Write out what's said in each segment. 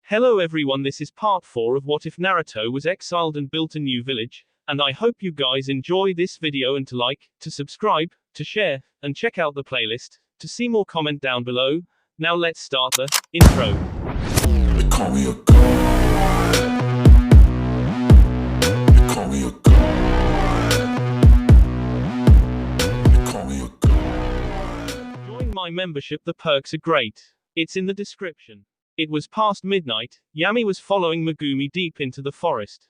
Hello everyone, this is part 4 of What If Naruto Was Exiled and Built a New Village, and I hope you guys enjoy this video and to like, to subscribe, to share, and check out the playlist, to see more comment down below. Now let's start the intro. They call me a god. They call me a god. They call me a god. Join my membership, the perks are great. It's in the description. It was past midnight. Yami was following Megumi deep into the forest.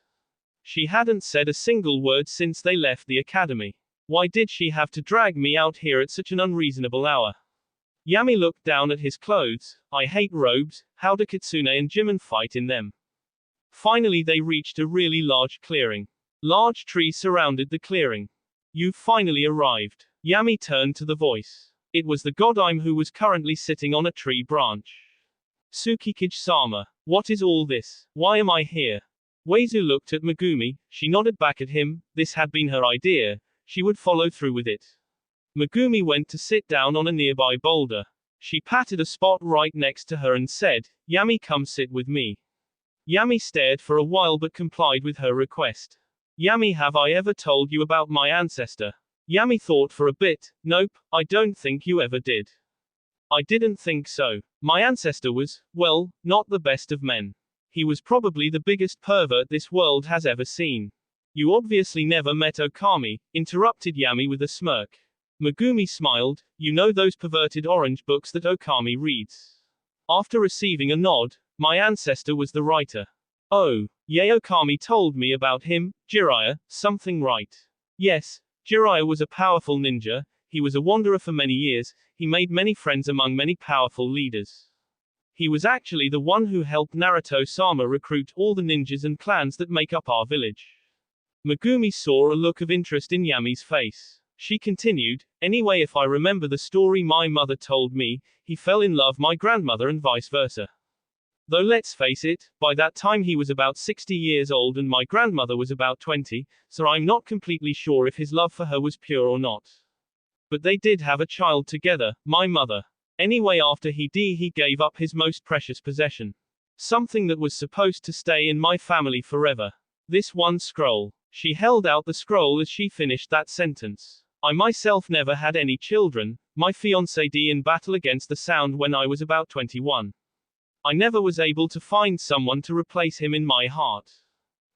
She hadn't said a single word since they left the academy. Why did she have to drag me out here at such an unreasonable hour? Yami looked down at his clothes. I hate robes. How do Kitsune and Jimin fight in them? Finally they reached a really large clearing. Large trees surrounded the clearing. You've finally arrived. Yami turned to the voice. It was the Godime who was currently sitting on a tree branch. Tsukikage-sama, what is all this? Why am I here? Weizu looked at Megumi. She nodded back at him. This had been her idea. She would follow through with it. Megumi went to sit down on a nearby boulder. She patted a spot right next to her and said, Yami, come sit with me. Yami stared for a while but complied with her request. Yami, have I ever told you about my ancestor? Yami thought for a bit. Nope, I don't think you ever did. I didn't think so. My ancestor was, well, not the best of men. He was probably the biggest pervert this world has ever seen. You obviously never met Okami, interrupted Yami with a smirk. Megumi smiled. You know those perverted orange books that Okami reads? After receiving a nod, my ancestor was the writer. Oh, yeah, Okami told me about him. Jiraiya, something right? Yes, Jiraiya was a powerful ninja. He was a wanderer for many years. He made many friends among many powerful leaders. He was actually the one who helped Naruto-sama recruit all the ninjas and clans that make up our village. Megumi saw a look of interest in Yami's face. She continued, anyway, if I remember the story my mother told me, he fell in love with my grandmother and vice versa. Though let's face it, by that time he was about 60 years old and my grandmother was about 20, so I'm not completely sure if his love for her was pure or not. But they did have a child together, my mother. Anyway, after he gave up his most precious possession. Something that was supposed to stay in my family forever. This one scroll. She held out the scroll as she finished that sentence. I myself never had any children. My fiancé died in battle against the sound when I was about 21. I never was able to find someone to replace him in my heart.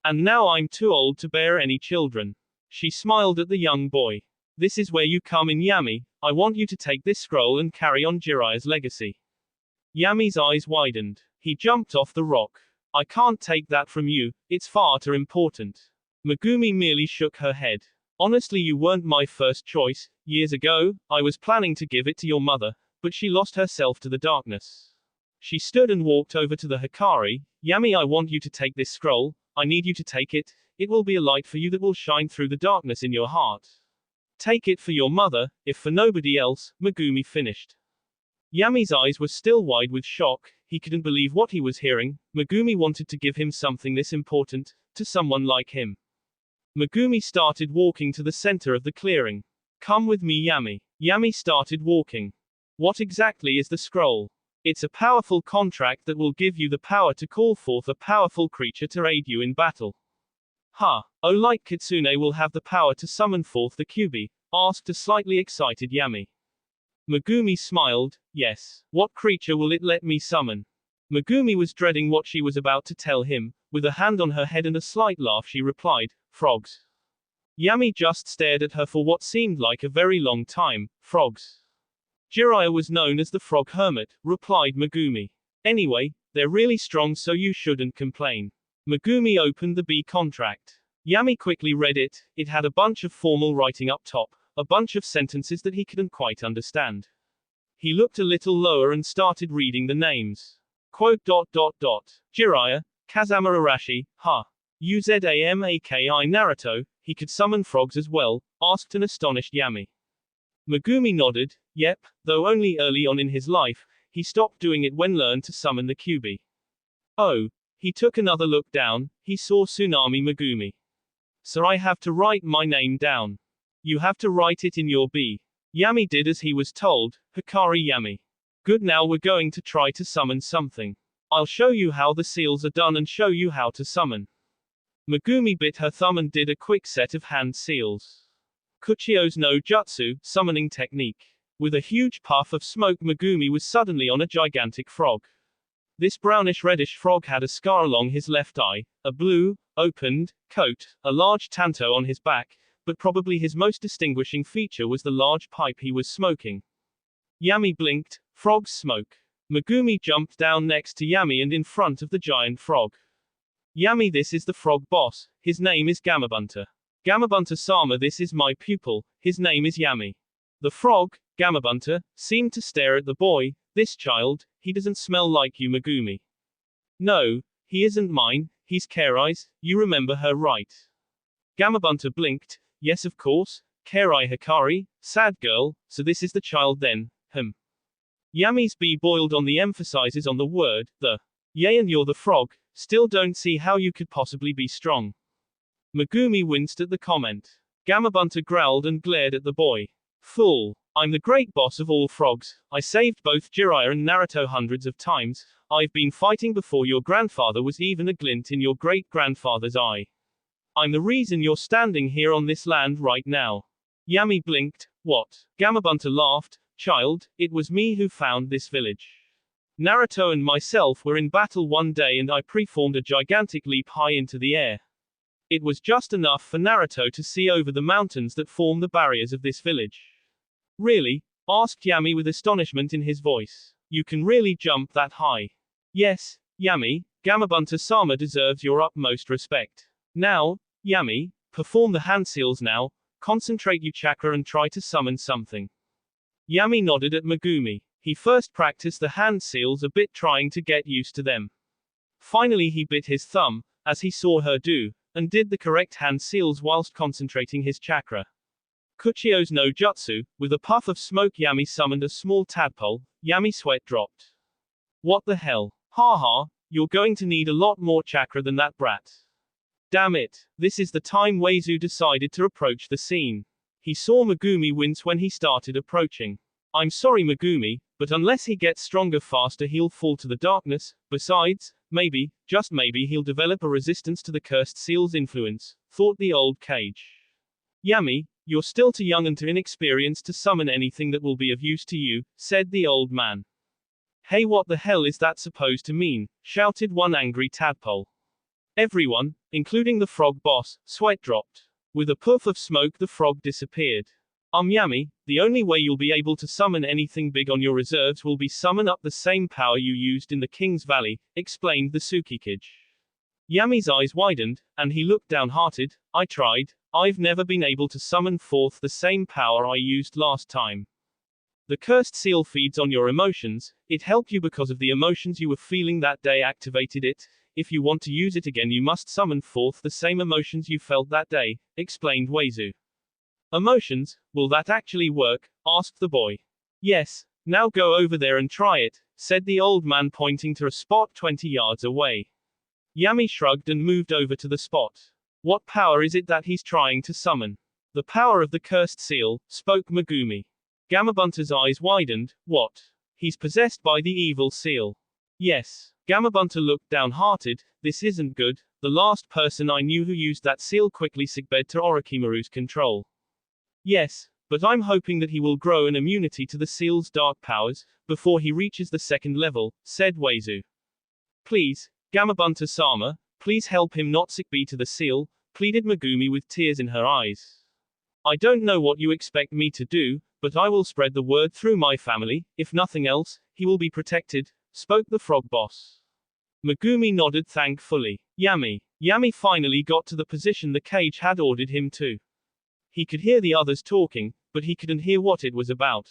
And now I'm too old to bear any children. She smiled at the young boy. This is where you come in, Yami. I want you to take this scroll and carry on Jiraiya's legacy. Yami's eyes widened. He jumped off the rock. I can't take that from you, it's far too important. Megumi merely shook her head. Honestly, you weren't my first choice. Years ago, I was planning to give it to your mother, but she lost herself to the darkness. She stood and walked over to the Hikari. Yami, I want you to take this scroll. I need you to take it. It will be a light for you that will shine through the darkness in your heart. Take it for your mother, if for nobody else, Megumi finished. Yami's eyes were still wide with shock. He couldn't believe what he was hearing. Megumi wanted to give him something this important, to someone like him. Megumi started walking to the center of the clearing. Come with me, Yami. Yami started walking. What exactly is the scroll? It's a powerful contract that will give you the power to call forth a powerful creature to aid you in battle. Huh. Oh, like Kitsune will have the power to summon forth the Kyuubi? Asked a slightly excited Yami. Megumi smiled. Yes. What creature will it let me summon? Megumi was dreading what she was about to tell him. With a hand on her head and a slight laugh she replied, frogs. Yami just stared at her for what seemed like a very long time. Frogs. Jiraiya was known as the Frog Hermit, replied Megumi. Anyway, they're really strong, so you shouldn't complain. Megumi opened the B contract. Yami quickly read it. It had a bunch of formal writing up top, a bunch of sentences that he couldn't quite understand. He looked a little lower and started reading the names. Quote. Jiraiya, Kazama Arashi, Uzamaki Naruto, he could summon frogs as well, asked an astonished Yami. Megumi nodded. Yep, though only early on in his life, he stopped doing it when learned to summon the Kyuubi. Oh. He took another look down. He saw Tsunami Megumi. So I have to write my name down. You have to write it in your B. Yami did as he was told. Hikari Yami. Good, now we're going to try to summon something. I'll show you how the seals are done and show you how to summon. Megumi bit her thumb and did a quick set of hand seals. Kuchio's no jutsu, summoning technique. With a huge puff of smoke, Megumi was suddenly on a gigantic frog. This brownish-reddish frog had a scar along his left eye, a blue, opened, coat, a large tanto on his back, but probably his most distinguishing feature was the large pipe he was smoking. Yami blinked. Frogs smoke. Megumi jumped down next to Yami and in front of the giant frog. Yami, this is the frog boss. His name is Gamabunta. Gamabunta-sama, this is my pupil. His name is Yami. The frog, Gamabunta, seemed to stare at the boy. This child, he doesn't smell like you, Megumi. No, he isn't mine. He's Kerai's. You remember her, right? Gamabunta blinked. Yes, of course. Kerai Hikari, sad girl. So this is the child then. Yami's B boiled on the emphasizes on the word, the. Yay, and you're the frog. Still don't see how you could possibly be strong. Megumi winced at the comment. Gamabunta growled and glared at the boy. Fool. I'm the great boss of all frogs. I saved both Jiraiya and Naruto hundreds of times. I've been fighting before your grandfather was even a glint in your great-grandfather's eye. I'm the reason you're standing here on this land right now. Yami blinked. What? Gamabunta laughed. Child, it was me who found this village. Naruto and myself were in battle one day and I performed a gigantic leap high into the air. It was just enough for Naruto to see over the mountains that form the barriers of this village. Really? Asked Yami with astonishment in his voice. You can really jump that high? Yes, Yami, Gamabunta-sama deserves your utmost respect. Now, Yami, perform the hand seals now, concentrate your chakra and try to summon something. Yami nodded at Megumi. He first practiced the hand seals a bit, trying to get used to them. Finally he bit his thumb, as he saw her do, and did the correct hand seals whilst concentrating his chakra. Kuchio's no jutsu, with a puff of smoke Yami summoned a small tadpole. Yami sweat dropped. What the hell? Haha, you're going to need a lot more chakra than that brat. Damn it. This is the time Weizu decided to approach the scene. He saw Megumi wince when he started approaching. I'm sorry Megumi, but unless he gets stronger faster he'll fall to the darkness. Besides, maybe, just maybe he'll develop a resistance to the cursed seal's influence, thought the old cage. Yami, you're still too young and too inexperienced to summon anything that will be of use to you, said the old man. Hey, what the hell is that supposed to mean? Shouted one angry tadpole. Everyone, including the frog boss, sweat dropped. With a puff of smoke the frog disappeared. Yami, the only way you'll be able to summon anything big on your reserves will be summon up the same power you used in the King's Valley, explained the Tsukikage. Yami's eyes widened, and he looked downhearted. I tried. I've never been able to summon forth the same power I used last time. The cursed seal feeds on your emotions. It helped you because of the emotions you were feeling that day, activated it. If you want to use it again you must summon forth the same emotions you felt that day, explained Weizu. Emotions? Will that actually work? Asked the boy. Yes, now go over there and try it, said the old man pointing to a spot 20 yards away. Yami shrugged and moved over to the spot. What power is it that he's trying to summon? The power of the cursed seal, spoke Megumi. Gamabunta's eyes widened. What? He's possessed by the evil seal. Yes. Gamabunta looked downhearted. This isn't good. The last person I knew who used that seal quickly succumbed to Orochimaru's control. Yes, but I'm hoping that he will grow an immunity to the seal's dark powers, before he reaches the second level, said Weizu. Please, Gamabunta-sama, please help him not succumb to the seal, pleaded Megumi with tears in her eyes. I don't know what you expect me to do, but I will spread the word through my family. If nothing else, he will be protected, spoke the frog boss. Megumi nodded thankfully. Yami finally got to the position the cage had ordered him to. He could hear the others talking, but he couldn't hear what it was about.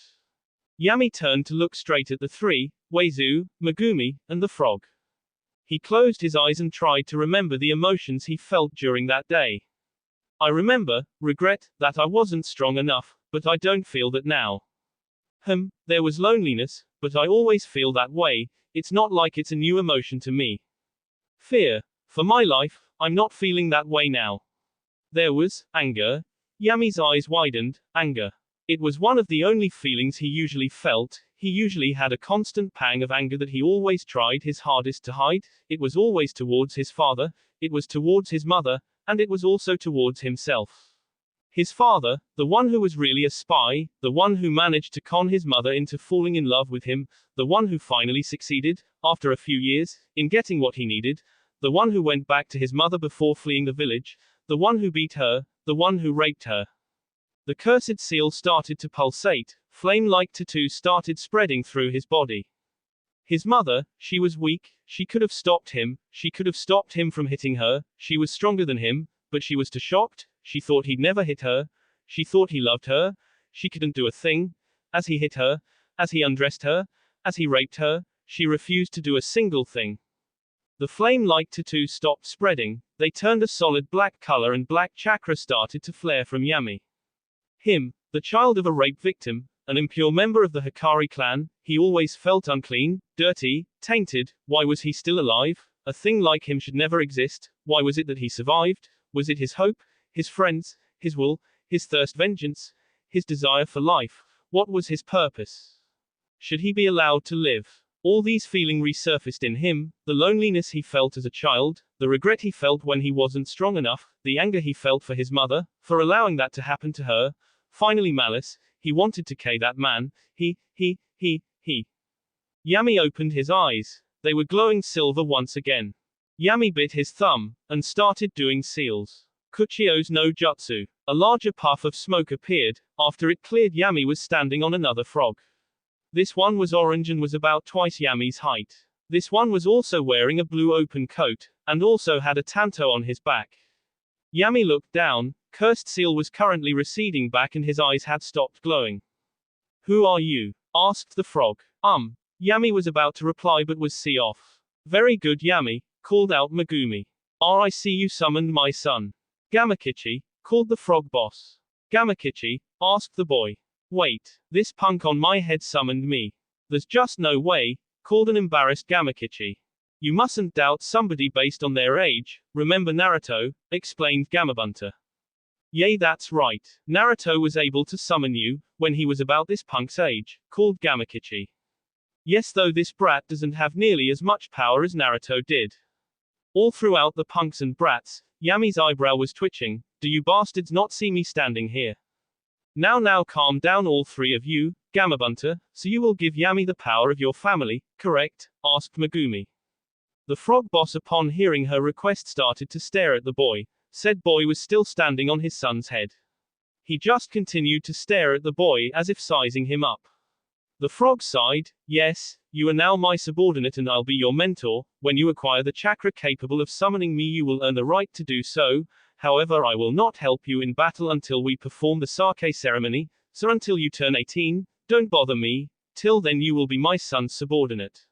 Yami turned to look straight at the three, Weizu, Megumi, and the frog. He closed his eyes and tried to remember the emotions he felt during that day. I remember, regret, that I wasn't strong enough, but I don't feel that now. There was loneliness, but I always feel that way. It's not like it's a new emotion to me. Fear. For my life, I'm not feeling that way now. There was anger. Yami's eyes widened. Anger. It was one of the only feelings he usually felt. He usually had a constant pang of anger that he always tried his hardest to hide. It was always towards his father, it was towards his mother, and it was also towards himself. His father, the one who was really a spy, the one who managed to con his mother into falling in love with him, the one who finally succeeded, after a few years, in getting what he needed, the one who went back to his mother before fleeing the village, the one who beat her, the one who raped her. The cursed seal started to pulsate, flame-like tattoos started spreading through his body. His mother, she was weak, she could have stopped him from hitting her, she was stronger than him, but she was too shocked, she thought he'd never hit her, she thought he loved her, she couldn't do a thing. As he hit her, as he undressed her, as he raped her, she refused to do a single thing. The flame-like tattoos stopped spreading, they turned a solid black color and black chakra started to flare from Yami. Him, the child of a rape victim, an impure member of the Hikari clan, he always felt unclean, dirty, tainted. Why was he still alive? A thing like him should never exist. Why was it that he survived? Was it his hope, his friends, his will, his thirst vengeance, his desire for life? What was his purpose? Should he be allowed to live? All these feelings resurfaced in him, the loneliness he felt as a child, the regret he felt when he wasn't strong enough, the anger he felt for his mother, for allowing that to happen to her, finally malice, he wanted to kill that man, he. Yami opened his eyes, they were glowing silver once again. Yami bit his thumb, and started doing seals. Kuchio's no jutsu. A larger puff of smoke appeared, after it cleared Yami was standing on another frog. This one was orange and was about twice Yami's height. This one was also wearing a blue open coat, and also had a tanto on his back. Yami looked down, cursed seal was currently receding back and his eyes had stopped glowing. Who are you? Asked the frog. Yami was about to reply but was off. Very good Yami, called out Megumi. I see you summoned my son. Gamakichi, called the frog boss. Gamakichi, asked the boy. Wait, this punk on my head summoned me. There's just no way, called an embarrassed Gamakichi. You mustn't doubt somebody based on their age, remember Naruto, explained Gamabunta. Yay, that's right. Naruto was able to summon you, when he was about this punk's age, called Gamakichi. Yes, though this brat doesn't have nearly as much power as Naruto did. All throughout the punks and brats, Yami's eyebrow was twitching. Do you bastards not see me standing here? Now calm down all three of you, Gamabunta, so you will give Yami the power of your family, correct? Asked Megumi. The frog boss upon hearing her request started to stare at the boy. Said boy was still standing on his son's head. He just continued to stare at the boy as if sizing him up. The frog sighed, yes, you are now my subordinate and I'll be your mentor. When you acquire the chakra capable of summoning me you will earn the right to do so. However, I will not help you in battle until we perform the sake ceremony, so until you turn 18, don't bother me. Till then you will be my son's subordinate.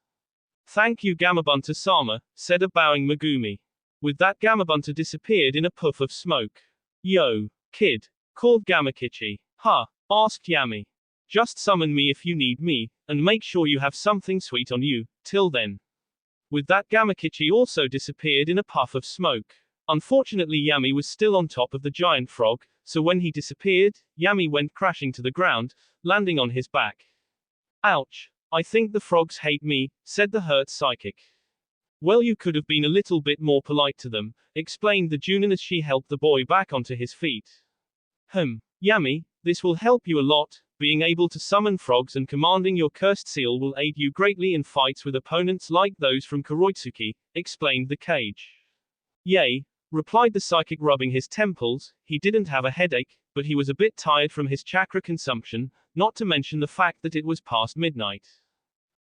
Thank you Gamabunta-sama, said a bowing Megumi. With that Gamabunta disappeared in a puff of smoke. Yo, kid, called Gamakichi. Huh, asked Yami. Just summon me if you need me, and make sure you have something sweet on you, till then. With that Gamakichi also disappeared in a puff of smoke. Unfortunately Yami was still on top of the giant frog, so when he disappeared, Yami went crashing to the ground, landing on his back. Ouch. I think the frogs hate me, said the hurt psychic. Well, you could have been a little bit more polite to them, explained the Junin as she helped the boy back onto his feet. Yami, this will help you a lot. Being able to summon frogs and commanding your cursed seal will aid you greatly in fights with opponents like those from Kuroitsuki, explained the cage. Yay, replied the psychic rubbing his temples. He didn't have a headache, but he was a bit tired from his chakra consumption, not to mention the fact that it was past midnight.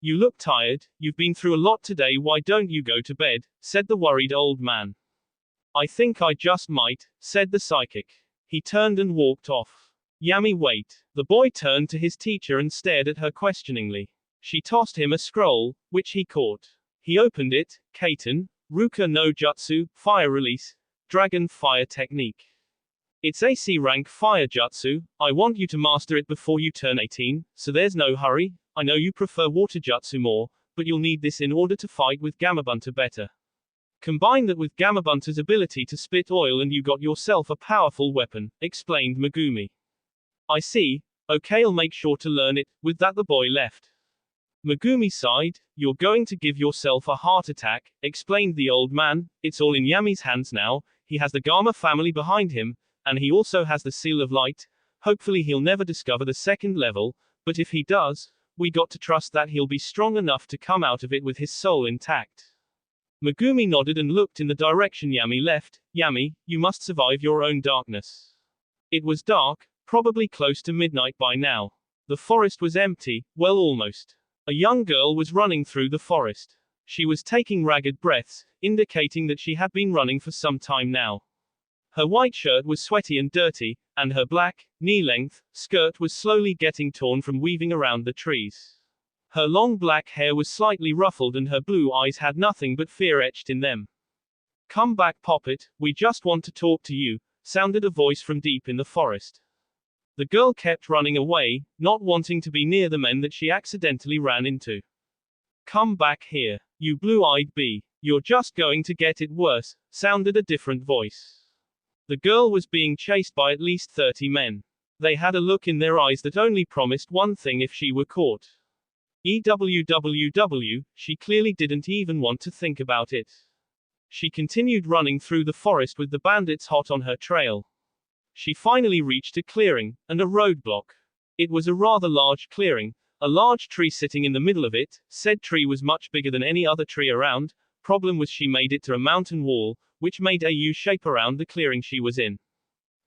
You look tired, you've been through a lot today, why don't you go to bed, said the worried old man. I think I just might, said the psychic. He turned and walked off. Yami, wait. The boy turned to his teacher and stared at her questioningly. She tossed him a scroll, which he caught. He opened it. Kaiten, Ruka no Jutsu, Fire Release, Dragon Fire Technique. It's AC rank Fire Jutsu. I want you to master it before you turn 18, so there's no hurry. I know you prefer Water Jutsu more, but you'll need this in order to fight with Gamabunta better. Combine that with Gamabunta's ability to spit oil and you got yourself a powerful weapon, explained Megumi. I see. Okay, I'll make sure to learn it. With that, the boy left. Megumi sighed. You're going to give yourself a heart attack, explained the old man. It's all in Yami's hands now. He has the Gama family behind him, and he also has the Seal of Light. Hopefully he'll never discover the second level, but if he does, we got to trust that he'll be strong enough to come out of it with his soul intact. Megumi nodded and looked in the direction Yami left. Yami, you must survive your own darkness. It was dark, probably close to midnight by now. The forest was empty, well, almost. A young girl was running through the forest. She was taking ragged breaths, indicating that she had been running for some time now. Her white shirt was sweaty and dirty, and her black, knee-length, skirt was slowly getting torn from weaving around the trees. Her long black hair was slightly ruffled and her blue eyes had nothing but fear etched in them. Come back, Poppet, we just want to talk to you, sounded a voice from deep in the forest. The girl kept running away, not wanting to be near the men that she accidentally ran into. Come back here, you blue-eyed bee. You're just going to get it worse, sounded a different voice. The girl was being chased by at least 30 men. They had a look in their eyes that only promised one thing if she were caught. EWWW, she clearly didn't even want to think about it. She continued running through the forest with the bandits hot on her trail. She finally reached a clearing, and a roadblock. It was a rather large clearing, a large tree sitting in the middle of it. Said tree was much bigger than any other tree around. Problem was she made it to a mountain wall, which made a U-shape around the clearing she was in.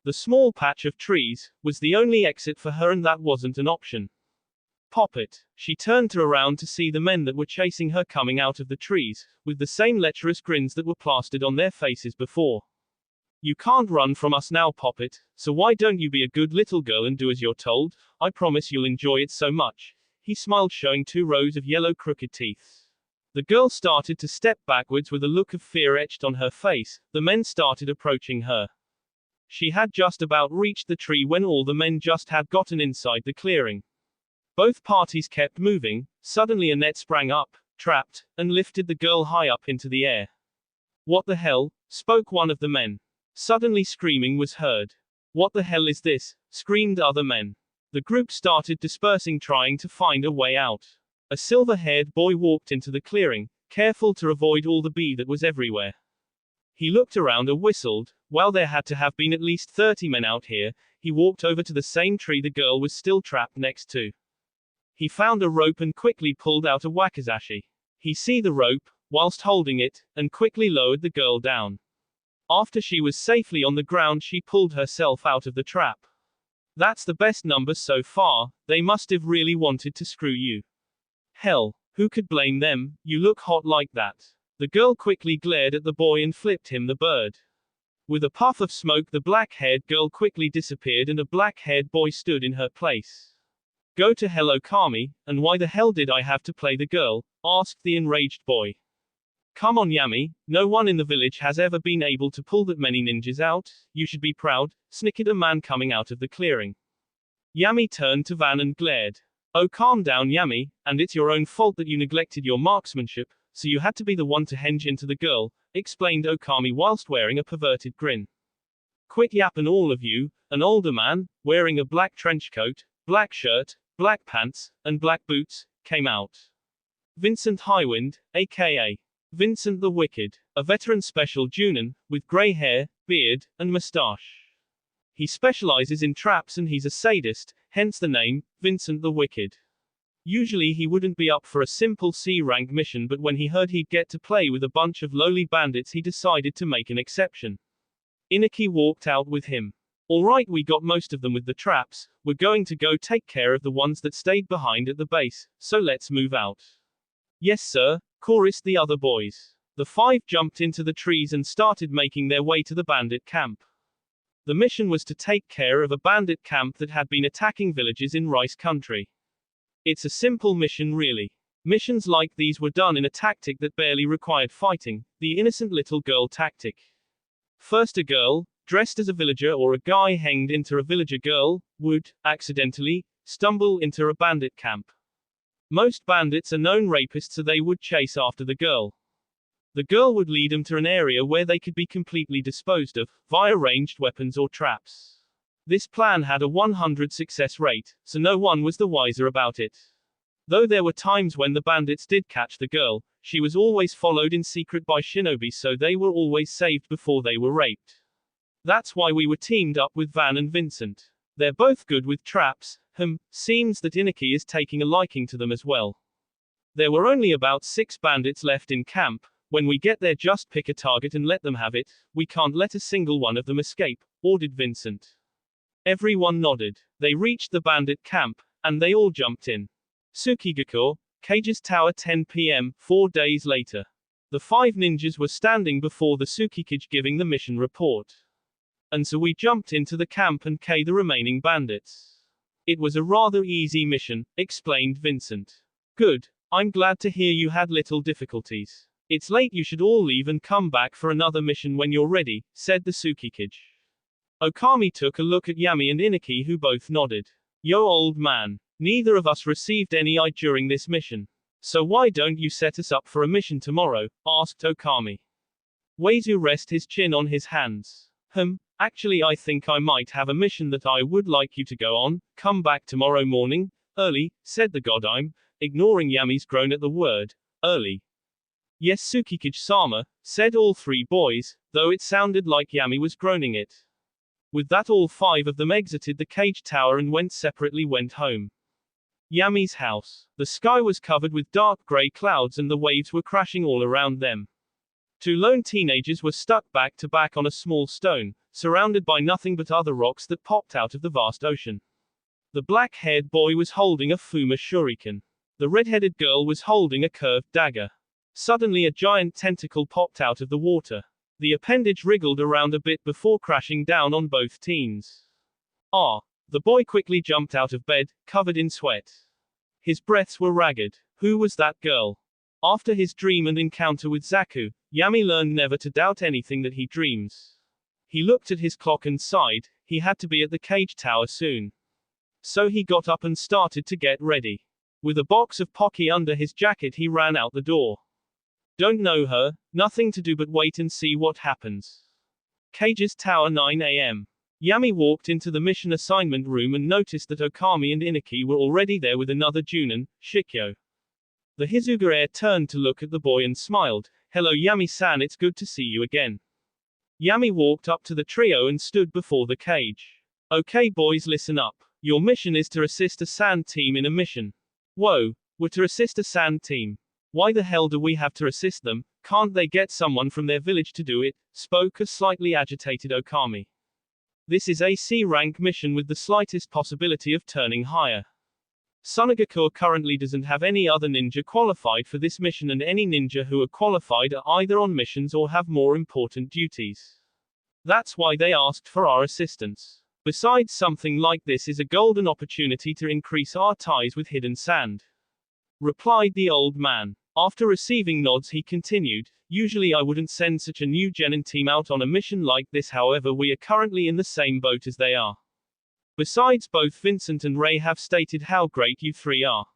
The small patch of trees was the only exit for her, and that wasn't an option. Poppet. She turned around to see the men that were chasing her coming out of the trees, with the same lecherous grins that were plastered on their faces before. You can't run from us now, Poppet, so why don't you be a good little girl and do as you're told? I promise you'll enjoy it so much. He smiled, showing 2 rows of yellow crooked teeth. The girl started to step backwards with a look of fear etched on her face. The men started approaching her. She had just about reached the tree when all the men just had gotten inside the clearing. Both parties kept moving. Suddenly a net sprang up, trapped, and lifted the girl high up into the air. What the hell? Spoke one of the men. Suddenly screaming was heard. What the hell is this? Screamed other men. The group started dispersing, trying to find a way out. A silver-haired boy walked into the clearing, careful to avoid all the bee that was everywhere. He looked around and whistled. While there had to have been at least 30 men out here, he walked over to the same tree the girl was still trapped next to. He found a rope and quickly pulled out a wakizashi. He seized the rope, whilst holding it, and quickly lowered the girl down. After she was safely on the ground, she pulled herself out of the trap. That's the best number so far. They must have really wanted to screw you. Hell, who could blame them? You look hot like that. The girl quickly glared at the boy and flipped him the bird. With a puff of smoke, the black-haired girl quickly disappeared and a black-haired boy stood in her place. Go to hell, Okami, and why the hell did I have to play the girl? Asked the enraged boy. Come on, Yami, no one in the village has ever been able to pull that many ninjas out. You should be proud, snickered a man coming out of the clearing. Yami turned to Van and glared. Oh, calm down, Yami, and it's your own fault that you neglected your marksmanship, so you had to be the one to henge into the girl, explained Okami whilst wearing a perverted grin. Quit yapping, all of you. An older man, wearing a black trench coat, black shirt, black pants, and black boots, came out. Vincent Highwind, aka Vincent the Wicked, a veteran special Junin, with grey hair, beard, and moustache. He specializes in traps and he's a sadist, hence the name, Vincent the Wicked. Usually he wouldn't be up for a simple C-rank mission, but when he heard he'd get to play with a bunch of lowly bandits, he decided to make an exception. Inaki walked out with him. Alright, we got most of them with the traps, we're going to go take care of the ones that stayed behind at the base, so let's move out. Yes sir, chorused the other boys. The 5 jumped into the trees and started making their way to the bandit camp. The mission was to take care of a bandit camp that had been attacking villages in Rice Country. It's a simple mission really. Missions like these were done in a tactic that barely required fighting, the innocent little girl tactic. First, a girl, dressed as a villager or a guy hanged into a villager girl, would, accidentally, stumble into a bandit camp. Most bandits are known rapists, so they would chase after the girl. The girl would lead them to an area where they could be completely disposed of, via ranged weapons or traps. This plan had a 100 success rate, so no one was the wiser about it. Though there were times when the bandits did catch the girl, she was always followed in secret by shinobi, so they were always saved before they were raped. That's why we were teamed up with Van and Vincent. They're both good with traps. Seems that Inaki is taking a liking to them as well. There were only about 6 bandits left in camp. When we get there, just pick a target and let them have it. We can't let a single one of them escape, ordered Vincent. Everyone nodded. They reached the bandit camp, and they all jumped in. Tsukigakure, Cage's Tower, 10 p.m., 4 days later. The 5 ninjas were standing before the Tsukikage giving the mission report. And so we jumped into the camp and killed the remaining bandits. It was a rather easy mission, explained Vincent. Good. I'm glad to hear you had little difficulties. It's late, you should all leave and come back for another mission when you're ready, said the Tsukikage. Okami took a look at Yami and Inaki, who both nodded. Yo, old man. Neither of us received any I during this mission. So why don't you set us up for a mission tomorrow? Asked Okami. Weizu rested his chin on his hands. Actually I think I might have a mission that I would like you to go on. Come back tomorrow morning, early, said the godime, ignoring Yami's groan at the word, early. Yes, Tsukikage-sama, said all 3 boys, though it sounded like Yami was groaning it. With that, all 5 of them exited the cage tower and went home. Yami's house. The sky was covered with dark gray clouds and the waves were crashing all around them. 2 lone teenagers were stuck back to back on a small stone, surrounded by nothing but other rocks that popped out of the vast ocean. The black-haired boy was holding a Fuma shuriken. The red-headed girl was holding a curved dagger. Suddenly a giant tentacle popped out of the water. The appendage wriggled around a bit before crashing down on both teens. Ah! The boy quickly jumped out of bed, covered in sweat. His breaths were ragged. Who was that girl? After his dream and encounter with Zaku, Yami learned never to doubt anything that he dreams. He looked at his clock and sighed. He had to be at the cage tower soon. So he got up and started to get ready. With a box of Pocky under his jacket, he ran out the door. Don't know her, nothing to do but wait and see what happens. Cage's Tower, 9 a.m. Yami walked into the mission assignment room and noticed that Okami and Inaki were already there with another Junin, Shikyo. The Hizuga heir turned to look at the boy and smiled. Hello Yami-san, it's good to see you again. Yami walked up to the trio and stood before the cage. Okay boys, listen up. Your mission is to assist a sand team in a mission. Whoa, we're to assist a sand team. Why the hell do we have to assist them? Can't they get someone from their village to do it? Spoke a slightly agitated Okami. This is a C-rank mission with the slightest possibility of turning higher. Sunagakure currently doesn't have any other ninja qualified for this mission, and any ninja who are qualified are either on missions or have more important duties. That's why they asked for our assistance. Besides, something like this is a golden opportunity to increase our ties with Hidden Sand. Replied the old man. After receiving nods, he continued, usually I wouldn't send such a new genin team out on a mission like this, however we are currently in the same boat as they are. Besides, both Vincent and Ray have stated how great you 3 are.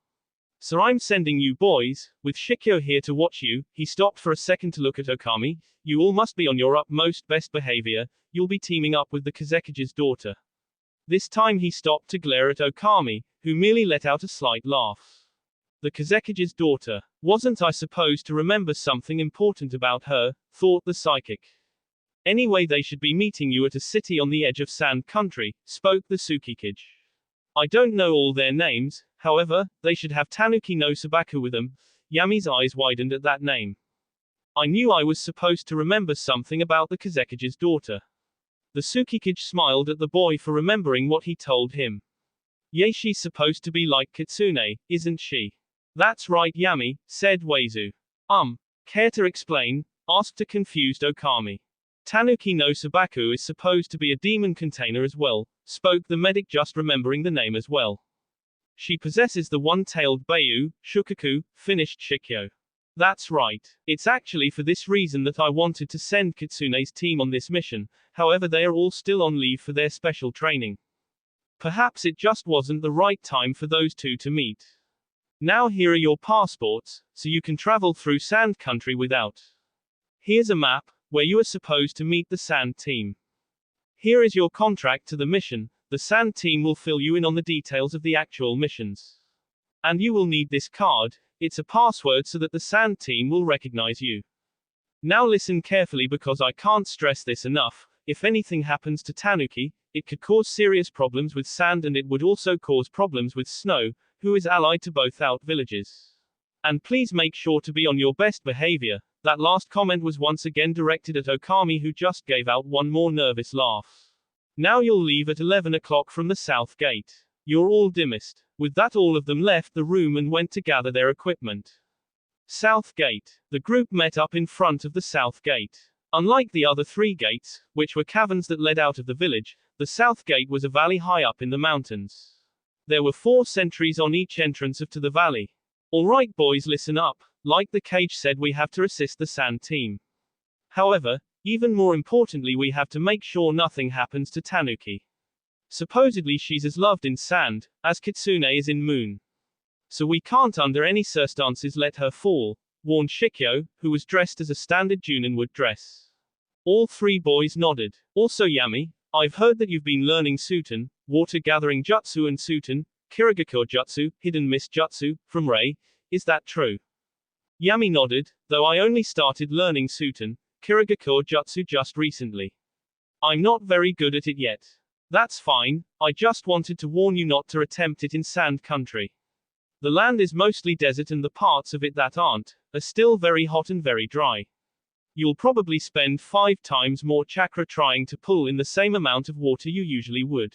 So I'm sending you boys, with Shikyo here to watch you. He stopped for a second to look at Okami. You all must be on your utmost best behavior. You'll be teaming up with the Kazekage's daughter. This time he stopped to glare at Okami, who merely let out a slight laugh. The Kazekage's daughter. Wasn't I supposed to remember something important about her, thought the psychic. Anyway, they should be meeting you at a city on the edge of Sand Country, spoke the Tsukikage. I don't know all their names, however, they should have Tanuki no Sabaku with them. Yami's eyes widened at that name. I knew I was supposed to remember something about the Kazekage's daughter. The Tsukikage smiled at the boy for remembering what he told him. Yeah, she's supposed to be like Kitsune, isn't she? That's right Yami, said Weizu. Care to explain? Asked a confused Okami. Tanuki no Sabaku is supposed to be a demon container as well, spoke the medic, just remembering the name as well. She possesses the one-tailed Bayu, Shukaku, finished Shikyo. That's right. It's actually for this reason that I wanted to send Kitsune's team on this mission, however they are all still on leave for their special training. Perhaps it just wasn't the right time for those 2 to meet. Now here are your passports, so you can travel through Sand Country without. Here's a map, where you are supposed to meet the Sand team. Here is your contract to the mission. The sand team will fill you in on the details of the actual missions. And you will need this card, it's a password so that the sand team will recognize you. Now listen carefully because I can't stress this enough. If anything happens to Tanuki, it could cause serious problems with sand and it would also cause problems with snow, who is allied to both out villages. And please make sure to be on your best behavior. That last comment was once again directed at Okami, who just gave out one more nervous laugh. Now you'll leave at 11 o'clock from the south gate. You're all dismissed. With that, all of them left the room and went to gather their equipment. South gate. The group met up in front of the south gate. Unlike the other three gates, which were caverns that led out of the village, the south gate was a valley high up in the mountains. There were 4 sentries on each entrance to the valley. Alright boys, listen up. Like the cage said, we have to assist the sand team. However, even more importantly, we have to make sure nothing happens to Tanuki. Supposedly she's as loved in sand, as Kitsune is in moon. So we can't under any circumstances let her fall, warned Shikyo, who was dressed as a standard Junin would dress. All 3 boys nodded. Also Yami, I've heard that you've been learning Suten, water gathering jutsu and Suten, Kirigakure jutsu, hidden mist jutsu, from Rei. Is that true? Yami nodded, though I only started learning Suten, Kirigakure jutsu just recently. I'm not very good at it yet. That's fine, I just wanted to warn you not to attempt it in sand country. The land is mostly desert and the parts of it that aren't, are still very hot and very dry. You'll probably spend 5 times more chakra trying to pull in the same amount of water you usually would.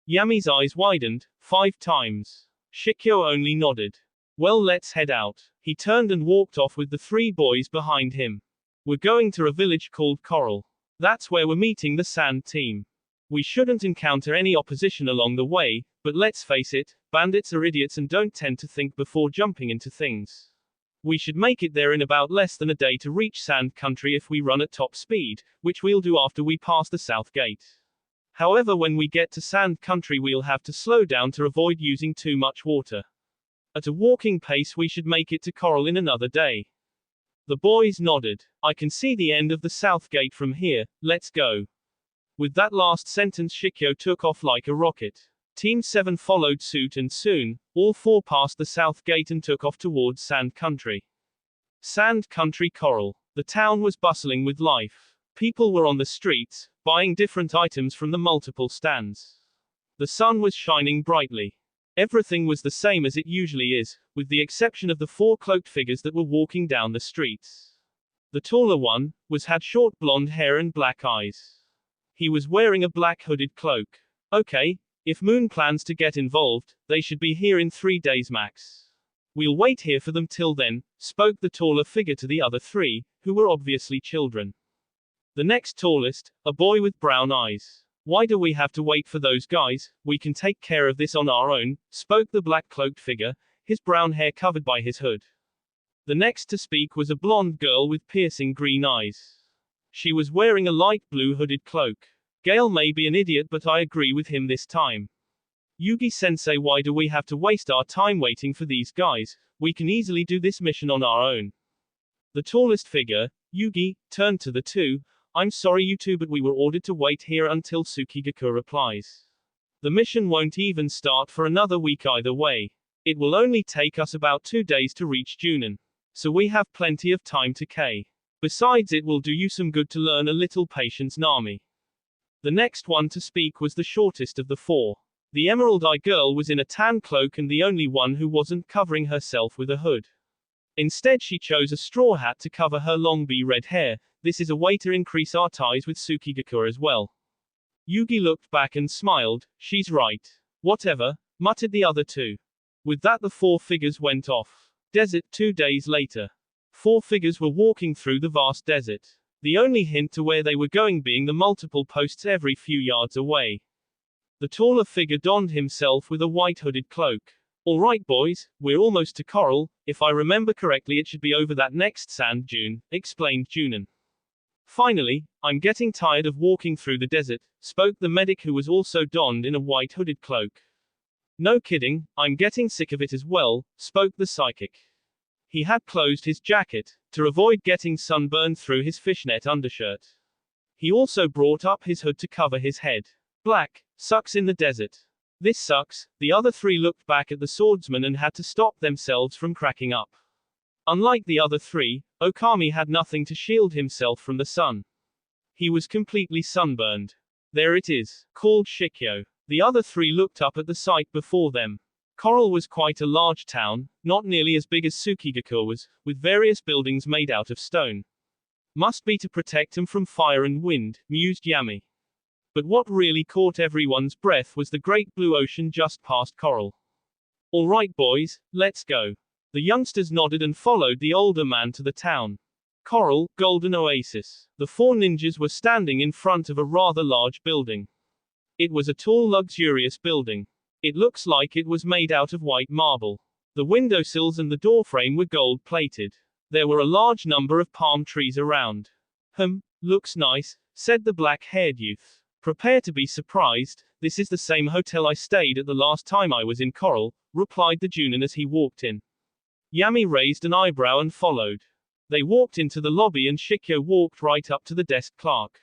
Yami's eyes widened. 5 times. Shikyo only nodded. Well, let's head out. He turned and walked off with the 3 boys behind him. We're going to a village called Coral. That's where we're meeting the sand team. We shouldn't encounter any opposition along the way, but let's face it, bandits are idiots and don't tend to think before jumping into things. We should make it there in about less than a day to reach sand country if we run at top speed, which we'll do after we pass the south gate. However, when we get to sand country we'll have to slow down to avoid using too much water. At a walking pace we should make it to Coral in another day. The boys nodded. I can see the end of the south gate from here, let's go. With that last sentence Shikyo took off like a rocket. Team 7 followed suit and soon, all 4 passed the south gate and took off towards sand country. Sand country Coral. The town was bustling with life. People were on the streets, buying different items from the multiple stands. The sun was shining brightly. Everything was the same as it usually is, with the exception of the 4 cloaked figures that were walking down the streets. The taller one had short blonde hair and black eyes. He was wearing a black hooded cloak. Okay, if Moon plans to get involved, they should be here in 3 days max. We'll wait here for them till then, spoke the taller figure to the other 3, who were obviously children. The next tallest, a boy with brown eyes. Why do we have to wait for those guys? We can take care of this on our own, spoke the black cloaked figure, his brown hair covered by his hood. The next to speak was a blonde girl with piercing green eyes. She was wearing a light blue hooded cloak. Gale may be an idiot, but I agree with him this time. Yugi-sensei, why do we have to waste our time waiting for these guys? We can easily do this mission on our own. The tallest figure, Yugi, turned to the 2. I'm sorry you two, but we were ordered to wait here until Tsukigakure replies. The mission won't even start for another week either way. It will only take us about 2 days to reach Junin. So we have plenty of time to K. Besides, it will do you some good to learn a little patience, Nami. The next one to speak was the shortest of the 4. The emerald-eye girl was in a tan cloak and the only one who wasn't covering herself with a hood. Instead she chose a straw hat to cover her long red hair. This is a way to increase our ties with Tsukigakure as well. Yugi looked back and smiled. She's right. Whatever, muttered the other 2. With that the 4 figures went off. Desert. 2 days later. 4 figures were walking through the vast desert. The only hint to where they were going being the multiple posts every few yards away. The taller figure donned himself with a white hooded cloak. Alright boys, we're almost to Coral. If I remember correctly it should be over that next sand dune, explained Junin. Finally, I'm getting tired of walking through the desert, spoke the medic who was also donned in a white hooded cloak. No kidding, I'm getting sick of it as well, spoke the psychic. He had closed his jacket, to avoid getting sunburned through his fishnet undershirt. He also brought up his hood to cover his head. Black, sucks in the desert. This sucks. The other three looked back at the swordsman and had to stop themselves from cracking up. Unlike the other three, Okami had nothing to shield himself from the sun. He was completely sunburned. There it is, called Shikyo. The other three looked up at the sight before them. Coral was quite a large town, not nearly as big as Tsukigakure was, with various buildings made out of stone. Must be to protect him from fire and wind, mused Yami. But what really caught everyone's breath was the great blue ocean just past Coral. All right boys, let's go. The youngsters nodded and followed the older man to the town. Coral, Golden Oasis. The four ninjas were standing in front of a rather large building. It was a tall, luxurious building. It looks like it was made out of white marble. The windowsills and the doorframe were gold-plated. There were a large number of palm trees around. Looks nice, said the black-haired youth. Prepare to be surprised, this is the same hotel I stayed at the last time I was in Coral, replied the Junin as he walked in. Yami raised an eyebrow and followed. They walked into the lobby and Shikyo walked right up to the desk clerk.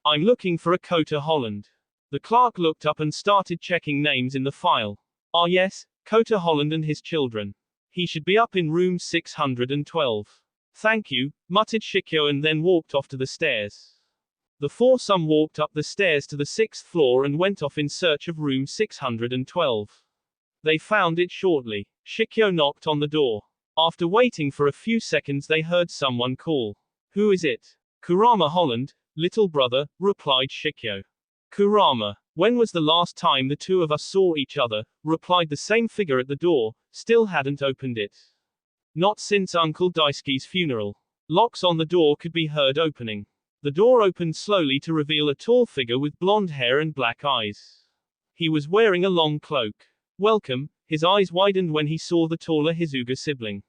I'm looking for a Kota Holland. The clerk looked up and started checking names in the file. Ah yes, Kota Holland and his children. He should be up in room 612. Thank you, muttered Shikyo and then walked off to the stairs. The foursome walked up the stairs to the 6th floor and went off in search of room 612. They found it shortly. Shikyo knocked on the door. After waiting for a few seconds they heard someone call. Who is it? Kurama Holland, little brother, replied Shikyo. Kurama. When was the last time the two of us saw each other, replied the same figure at the door, still hadn't opened it. Not since Uncle Daisuke's funeral. Locks on the door could be heard opening. The door opened slowly to reveal a tall figure with blonde hair and black eyes. He was wearing a long cloak. Welcome, his eyes widened when he saw the taller Hizuga sibling.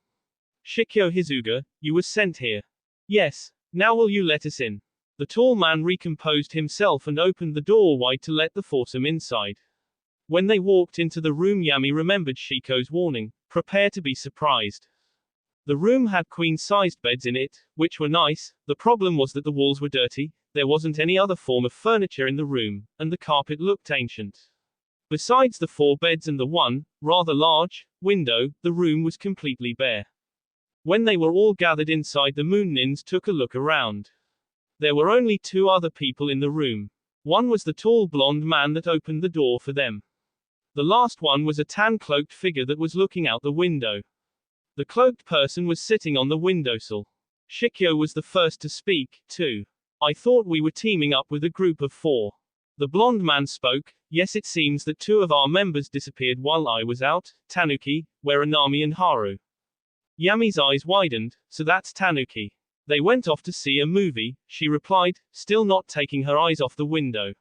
Shikyo Hizuga, you were sent here. Yes, now will you let us in? The tall man recomposed himself and opened the door wide to let the foursome inside. When they walked into the room Yami remembered Shiko's warning, prepare to be surprised. The room had queen-sized beds in it, which were nice. The problem was that the walls were dirty, there wasn't any other form of furniture in the room, and the carpet looked ancient. Besides the 4 beds and the one, rather large, window, the room was completely bare. When they were all gathered inside, the moon nins took a look around. There were only 2 other people in the room. One was the tall blonde man that opened the door for them. The last one was a tan-cloaked figure that was looking out the window. The cloaked person was sitting on the windowsill. Shikyo was the first to speak, too. I thought we were teaming up with a group of 4. The blonde man spoke. Yes, it seems that 2 of our members disappeared while I was out, Tanuki, Waranami and Haru. Yami's eyes widened, so that's Tanuki. They went off to see a movie, she replied, still not taking her eyes off the window.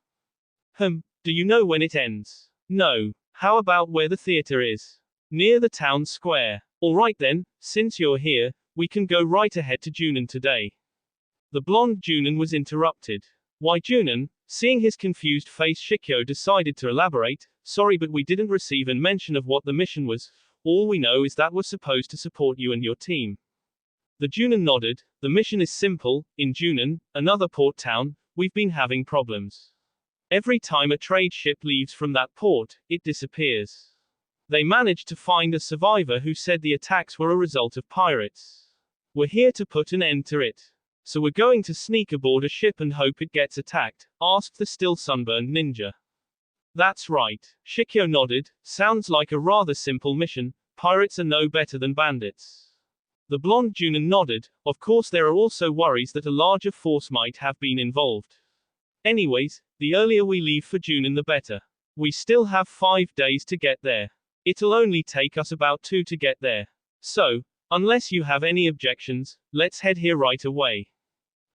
Do you know when it ends? No. How about where the theater is? Near the town square. Alright then, since you're here, we can go right ahead to Junin today. The blonde Junin was interrupted. Why Junin? Seeing his confused face, Shikyo decided to elaborate. Sorry, but we didn't receive a mention of what the mission was. All we know is that we're supposed to support you and your team. The Junin nodded. The mission is simple. In Junin, another port town, we've been having problems. Every time a trade ship leaves from that port, it disappears. They managed to find a survivor who said the attacks were a result of pirates. We're here to put an end to it. So we're going to sneak aboard a ship and hope it gets attacked, asked the still sunburned ninja. That's right. Shikyo nodded. Sounds like a rather simple mission. Pirates are no better than bandits. The blonde Junin nodded. Of course there are also worries that a larger force might have been involved. Anyways, the earlier we leave for Junin the better. We still have 5 days to get there. It'll only take us about 2 to get there. So, unless you have any objections, let's head here right away.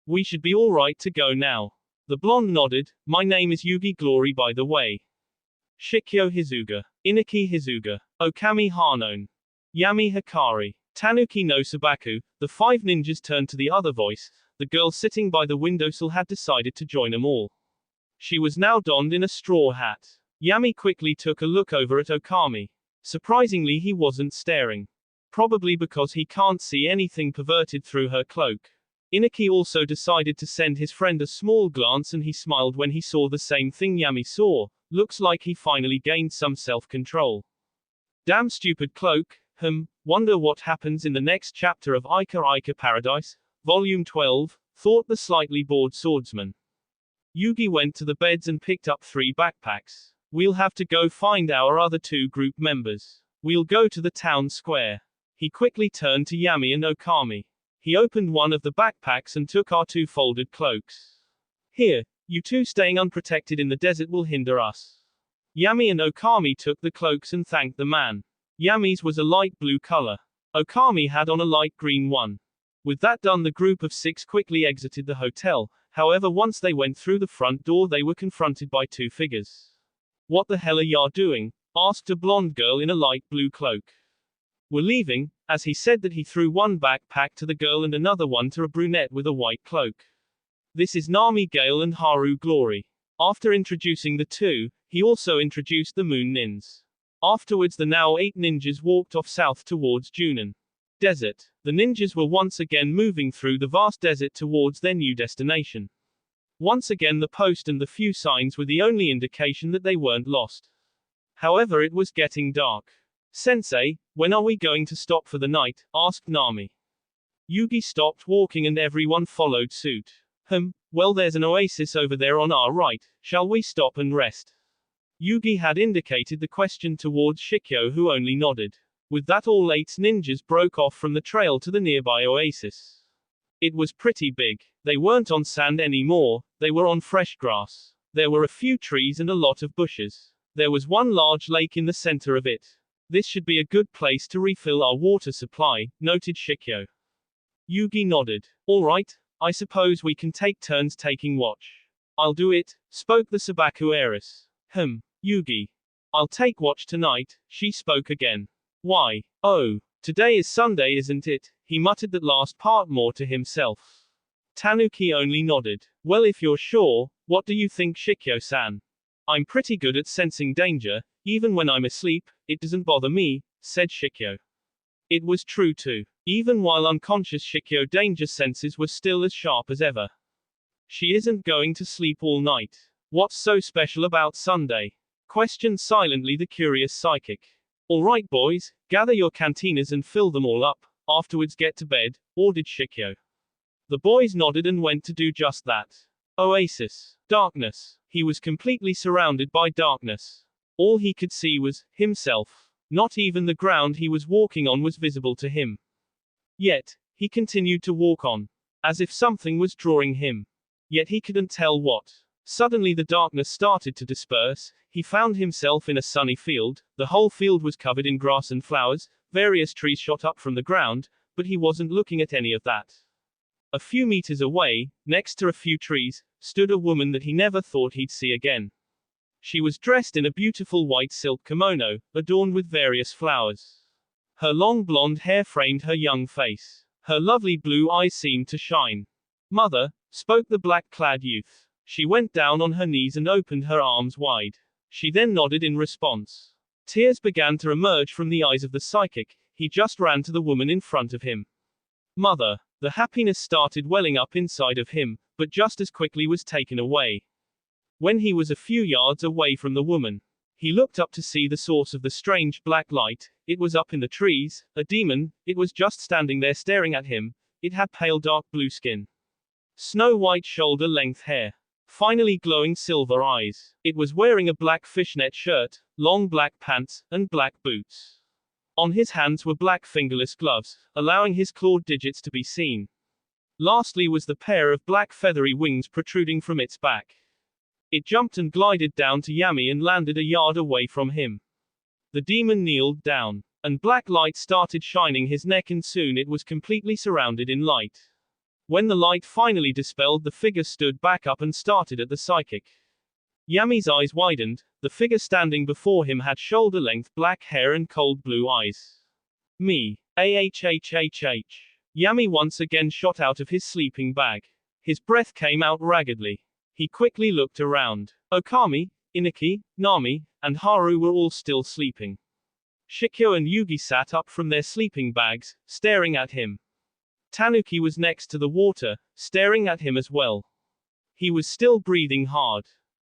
We should be alright to go now. The blonde nodded. My name is Yugi Glory by the way. Shikyo Hizuga. Inaki Hizuga. Okami Hanon. Yami Hikari. Tanuki no Sabaku. The 5 ninjas turned to the other voice. The girl sitting by the windowsill had decided to join them all. She was now donned in a straw hat. Yami quickly took a look over at Okami. Surprisingly, he wasn't staring. Probably because he can't see anything perverted through her cloak. Inaki also decided to send his friend a small glance, and he smiled when he saw the same thing Yami saw. Looks like he finally gained some self-control. Damn stupid cloak. Wonder what happens in the next chapter of Ica Ica Paradise, Volume 12, thought the slightly bored swordsman. Yugi went to the beds and picked up 3 backpacks. We'll have to go find our other 2 group members. We'll go to the town square. He quickly turned to Yami and Okami. He opened one of the backpacks and took our 2 folded cloaks. Here, you 2 staying unprotected in the desert will hinder us. Yami and Okami took the cloaks and thanked the man. Yami's was a light blue color. Okami had on a light green one. With that done, the group of 6 quickly exited the hotel. However, once they went through the front door, they were confronted by 2 figures. What the hell are ya doing? Asked a blonde girl in a light blue cloak. We're leaving. As he said that, he threw one backpack to the girl and another one to a brunette with a white cloak. This is Nami Gale and Haru Glory. After introducing the 2, he also introduced the Moon Nins. Afterwards, the now 8 ninjas walked off south towards Junin Desert. The ninjas were once again moving through the vast desert towards their new destination. Once again, the post and the few signs were the only indication that they weren't lost. However, it was getting dark. Sensei, when are we going to stop for the night? Asked Nami. Yugi stopped walking and everyone followed suit. Well, there's an oasis over there on our right. Shall we stop and rest? Yugi had indicated the question towards Shikyo, who only nodded. With that, all 8 ninjas broke off from the trail to the nearby oasis. It was pretty big. They weren't on sand anymore, they were on fresh grass. There were a few trees and a lot of bushes. There was one large lake in the center of it. This should be a good place to refill our water supply, noted Shikyo. Yugi nodded. All right, I suppose we can take turns taking watch. I'll do it, spoke the Sabaku heiress. Yugi. I'll take watch tonight, she spoke again. Why? Oh, today is Sunday, isn't it? He muttered that last part more to himself. Tanuki only nodded. Well, if you're sure, what do you think, Shikyo-san? I'm pretty good at sensing danger, even when I'm asleep, it doesn't bother me, said Shikyo. It was true too. Even while unconscious, Shikyo danger senses were still as sharp as ever. She isn't going to sleep all night. What's so special about Sunday? Questioned silently the curious psychic. All right, boys, gather your cantinas and fill them all up. Afterwards get to bed, ordered Shikyo. The boys nodded and went to do just that. Oasis. Darkness. He was completely surrounded by darkness. All he could see was himself. Not even the ground he was walking on was visible to him. Yet, he continued to walk on, as if something was drawing him. Yet he couldn't tell what. Suddenly the darkness started to disperse. He found himself in a sunny field. The whole field was covered in grass and flowers. Various trees shot up from the ground, but he wasn't looking at any of that. A few meters away, next to a few trees, stood a woman that he never thought he'd see again. She was dressed in a beautiful white silk kimono, adorned with various flowers. Her long blonde hair framed her young face. Her lovely blue eyes seemed to shine. Mother, spoke the black-clad youth. She went down on her knees and opened her arms wide. She then nodded in response. Tears began to emerge from the eyes of the psychic. He just ran to the woman in front of him. Mother. The happiness started welling up inside of him, but just as quickly was taken away. When he was a few yards away from the woman, he looked up to see the source of the strange black light. It was up in the trees, a demon. It was just standing there staring at him. It had pale dark blue skin, snow-white shoulder-length hair, finally glowing silver eyes. It was wearing a black fishnet shirt, long black pants, and black boots. On his hands were black fingerless gloves, allowing his clawed digits to be seen. Lastly was the pair of black feathery wings protruding from its back. It jumped and glided down to Yami and landed a yard away from him. The demon kneeled down, and black light started shining his neck, and soon it was completely surrounded in light. When the light finally dispelled, the figure stood back up and started at the psychic. Yami's eyes widened. The figure standing before him had shoulder-length black hair and cold blue eyes. Me. Ahhhhh. Yami once again shot out of his sleeping bag. His breath came out raggedly. He quickly looked around. Okami, Inaki, Nami, and Haru were all still sleeping. Shikyo and Yugi sat up from their sleeping bags, staring at him. Tanuki was next to the water, staring at him as well. He was still breathing hard.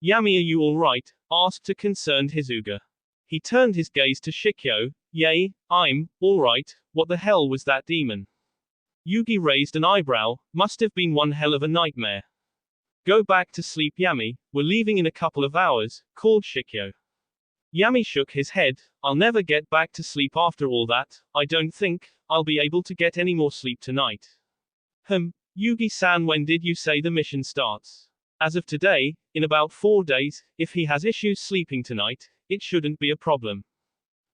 Yami, are you alright? Asked a concerned Hizuga. He turned his gaze to Shikyo. Yay, I'm alright. What the hell was that demon? Yugi raised an eyebrow. Must have been one hell of a nightmare. Go back to sleep, Yami. We're leaving in a couple of hours, called Shikyo. Yami shook his head. I'll never get back to sleep after all that. I don't think I'll be able to get any more sleep tonight. Yugi-san, when did you say the mission starts? As of today, in about 4 days. If he has issues sleeping tonight, it shouldn't be a problem.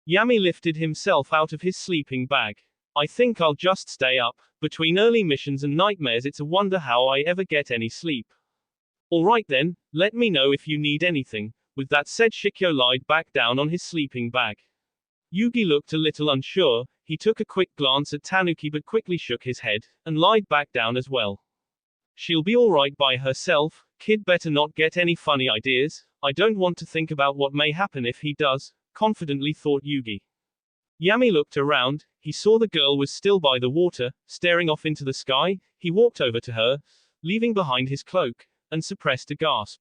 Yami lifted himself out of his sleeping bag. I think I'll just stay up. Between early missions and nightmares, it's a wonder how I ever get any sleep. Alright then, let me know if you need anything. With that said, Shikyo lied back down on his sleeping bag. Yugi looked a little unsure. He took a quick glance at Tanuki but quickly shook his head, and lied back down as well. She'll be alright by herself. Kid better not get any funny ideas. I don't want to think about what may happen if he does, confidently thought Yugi. Yami looked around. He saw the girl was still by the water, staring off into the sky. He walked over to her, leaving behind his cloak, and suppressed a gasp.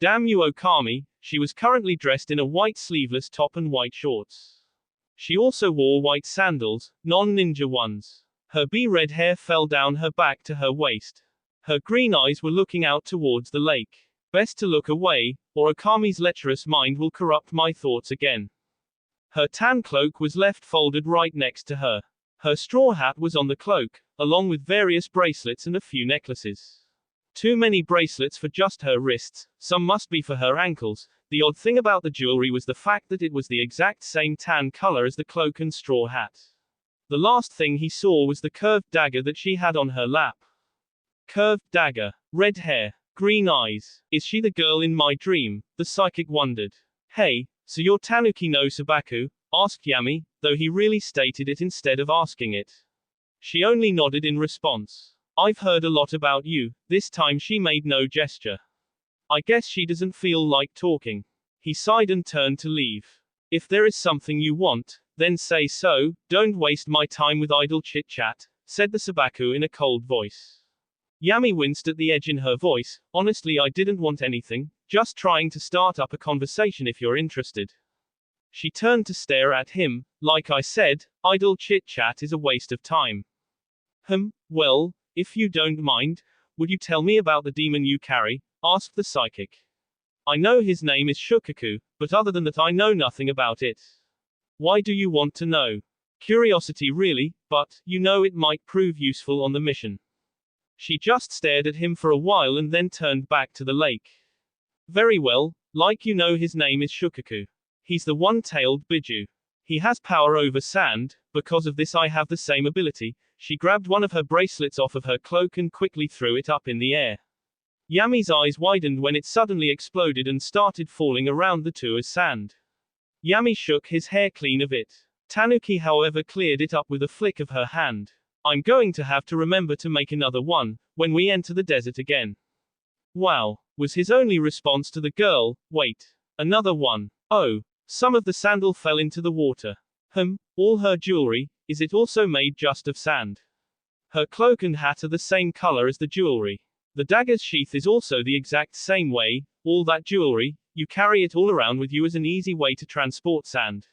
Damn you, Okami. She was currently dressed in a white sleeveless top and white shorts. She also wore white sandals, non-ninja ones. Her bee-red hair fell down her back to her waist. Her green eyes were looking out towards the lake. Best to look away, or Okami's lecherous mind will corrupt my thoughts again. Her tan cloak was left folded right next to her. Her straw hat was on the cloak, along with various bracelets and a few necklaces. Too many bracelets for just her wrists, some must be for her ankles. The odd thing about the jewelry was the fact that it was the exact same tan color as the cloak and straw hat. The last thing he saw was the curved dagger that she had on her lap. Curved dagger, red hair, green eyes. Is she the girl in my dream? The psychic wondered. Hey, so you're Tanuki no Sabaku? Asked Yami, though he really stated it instead of asking it. She only nodded in response. I've heard a lot about you. This time she made no gesture. I guess she doesn't feel like talking. He sighed and turned to leave. If there is something you want, then say so. Don't waste my time with idle chit-chat, said the Sabaku in a cold voice. Yami winced at the edge in her voice. Honestly, I didn't want anything. Just trying to start up a conversation if you're interested. She turned to stare at him. Like I said, idle chit-chat is a waste of time. Well, if you don't mind, would you tell me about the demon you carry? Asked the psychic. I know his name is Shukaku, but other than that I know nothing about it. Why do you want to know? Curiosity really, but, you know, it might prove useful on the mission. She just stared at him for a while and then turned back to the lake. Very well, like you know his name is Shukaku. He's the one-tailed Biju. He has power over sand. Because of this I have the same ability. She grabbed one of her bracelets off of her cloak and quickly threw it up in the air. Yami's eyes widened when it suddenly exploded and started falling around the two as sand. Yami shook his hair clean of it. Tanuki, however, cleared it up with a flick of her hand. I'm going to have to remember to make another one, when we enter the desert again. Wow, was his only response to the girl. Wait. Another one. Oh. Some of the sandal fell into the water. All her jewelry, is it also made just of sand? Her cloak and hat are the same color as the jewelry. The dagger's sheath is also the exact same way. All that jewelry, you carry it all around with you as an easy way to transport sand.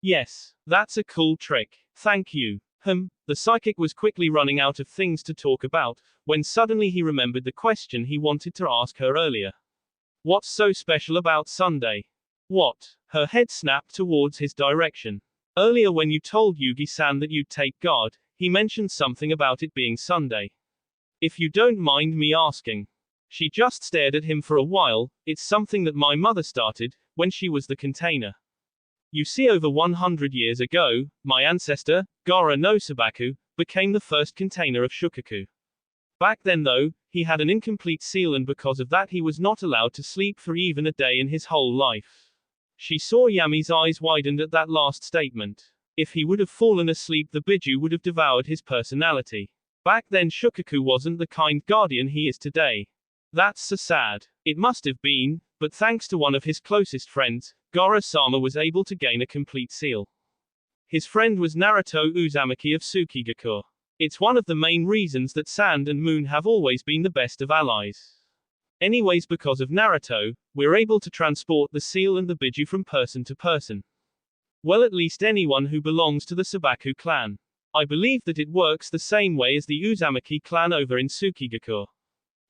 Yes, that's a cool trick. Thank you. The psychic was quickly running out of things to talk about, when suddenly he remembered the question he wanted to ask her earlier. What's so special about Sunday? What? Her head snapped towards his direction. Earlier when you told Yugi-san that you'd take guard, he mentioned something about it being Sunday. If you don't mind me asking. She just stared at him for a while. It's something that my mother started, when she was the container. You see, over 100 years ago, my ancestor, Gaara no Sabaku, became the first container of Shukaku. Back then though, he had an incomplete seal and because of that he was not allowed to sleep for even a day in his whole life. She saw Yami's eyes widened at that last statement. If he would have fallen asleep, the Biju would have devoured his personality. Back then Shukaku wasn't the kind guardian he is today. That's so sad. It must have been, but thanks to one of his closest friends, Gaara-sama was able to gain a complete seal. His friend was Naruto Uzumaki of Tsukigakure. It's one of the main reasons that Sand and Moon have always been the best of allies. Anyways, because of Naruto, we're able to transport the seal and the biju from person to person. Well, at least anyone who belongs to the Sabaku clan. I believe that it works the same way as the Uzumaki clan over in Tsukigakure.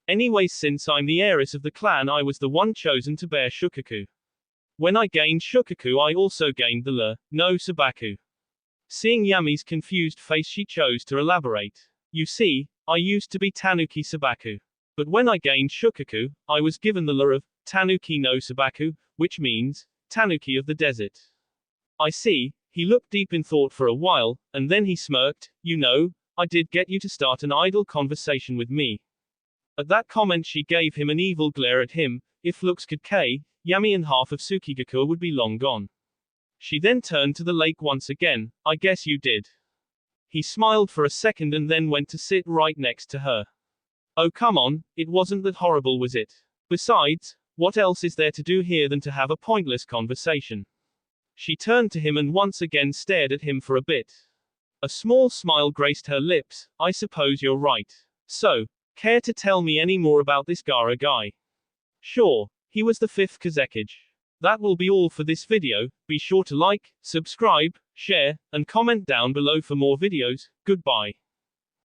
Anyways, since I'm the heiress of the clan, I was the one chosen to bear Shukaku. When I gained Shukaku, I also gained the no Sabaku. Seeing Yami's confused face, she chose to elaborate. You see, I used to be Tanuki Sabaku. But when I gained Shukaku, I was given the of Tanuki no Sabaku, which means Tanuki of the desert. I see. He looked deep in thought for a while, and then he smirked. You know, I did get you to start an idle conversation with me. At that comment, she gave him an evil glare at him. If looks could kill, Yami and half of Tsukigakure would be long gone. She then turned to the lake once again. I guess you did. He smiled for a second and then went to sit right next to her. Oh come on, it wasn't that horrible, was it? Besides, what else is there to do here than to have a pointless conversation? She turned to him and once again stared at him for a bit. A small smile graced her lips. I suppose you're right. So, care to tell me any more about this Gaara guy? Sure, he was the 5th Kazekage. That will be all for this video. Be sure to like, subscribe, share, and comment down below for more videos. Goodbye.